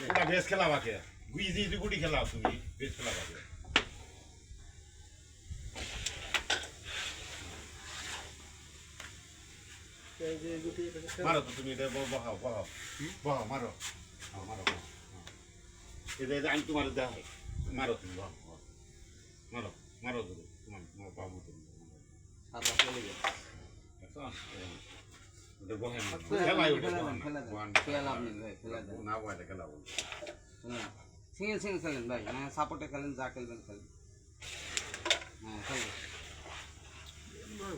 ওটা বেশ খেলা বাকে গুইজি গুড়ি খেলাও তুমি বেশ খেলা বাকে মারো তো তুমি এটা বহাও বহাও বহাও মারো মারো এটা আমি তোমার দেওয়া হয় মারো তুমি মারো মারো ধরো তোমার তোমার বাবু তুমি সিঙ্গেল সিঙ্গেল খেলেন ভাই হ্যাঁ সাপোর্টে খেলেন যা খেলবেন খেলেন হ্যাঁ খেলবেন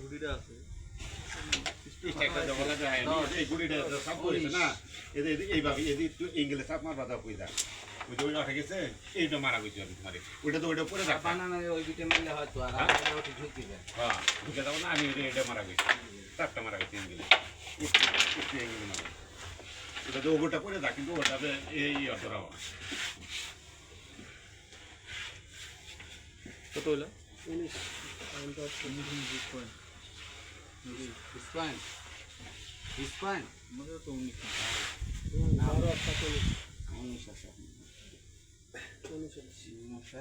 ঘুড়িটা আছে এইভাবে এঙ্গেলে চাপ মারবা দাও কই দাও ওইটা ওইটা উঠে গেছে এইটা মারা গেছে আমি তোমার ওইটা তো ওইটা পরে যাবে বানানো ওই দুটো মিললে হয়তো আর ওটা ঢুকে যায় হ্যাঁ ঢুকে যাবো না আমি এটা মারা গেছি চারটা মারা গেছি এঙ্গেলে এঙ্গেলে মারা ওটা তো ওটা পরে যা কিন্তু ওটা এই অতরাও কত হলো স্পাইন স্পাইন আমাদের তো 19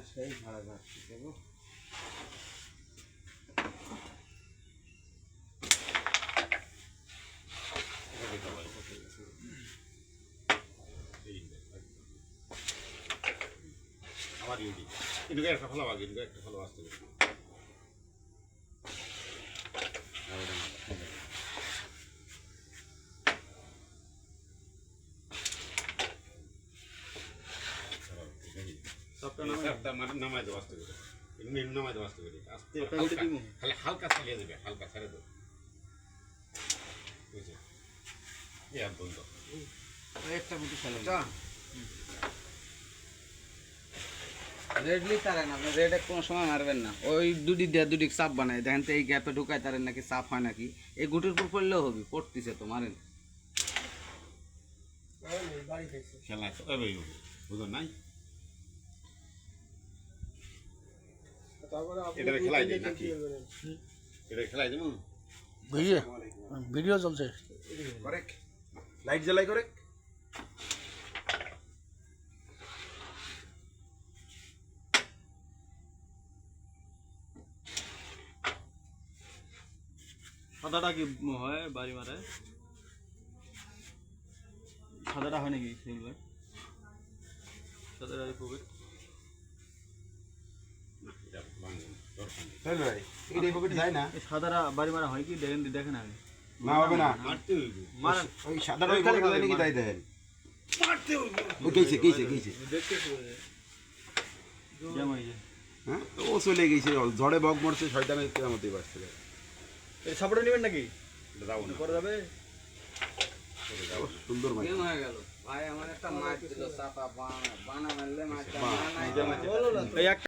সেই ভাড়া যাচ্ছে দেবো আমার ইউডি কিন্তু একটা ভালো আগে কিন্তু একটা ভালো আসতে হবে নামাই দেবো আসতে করে নামাই দেবো আসতে করে আসতে খালি হালকা ছাড়িয়ে দেবে হালকা ছাড়ে দেবো বুঝছে এক বন্ধ একটা বুটি খেলেন রেডলি তারেন আপনি রেডে কোনো সময় মারবেন না ওই দুটি দিয়ে দুটি চাপ বানায় দেখেন তো এই গ্যাপে ঢুকায় তারেন নাকি চাপ হয় নাকি এই গুটির উপর পড়লেও হবে পড়তেছে তো মারেন খেলা বুঝো নাই এটা খেলাই দিই নাকি এটা খেলাই দেবো ভিডিও চলছে করে লাইট জ্বালাই করে সাদাটা কি হয় বাড়ি মারায় সাদাটা হয় নাকি সিলভার সাদাটা পকেট সাদাটা বাড়ি মারা হয় কি দেখেন দেখেন আগে না হবে না মারেন ওই সাদাটা ওইখানে গেলে নাকি তাই দেন ও গেছে গেছে গেছে যেমন এই যে হ্যাঁ ও চলে গেছে ঝড়ে বক মরছে শয়তানের কেরামতেই বাঁচছে এই সাপোর্ট নেবেন নাকি যাবো না করা যাবে সুন্দর মাছ গেম হয়ে গেল ভাই আমার একটা মাছ দিল চাপা বানা মারলে মাছ বাহ, এই একটা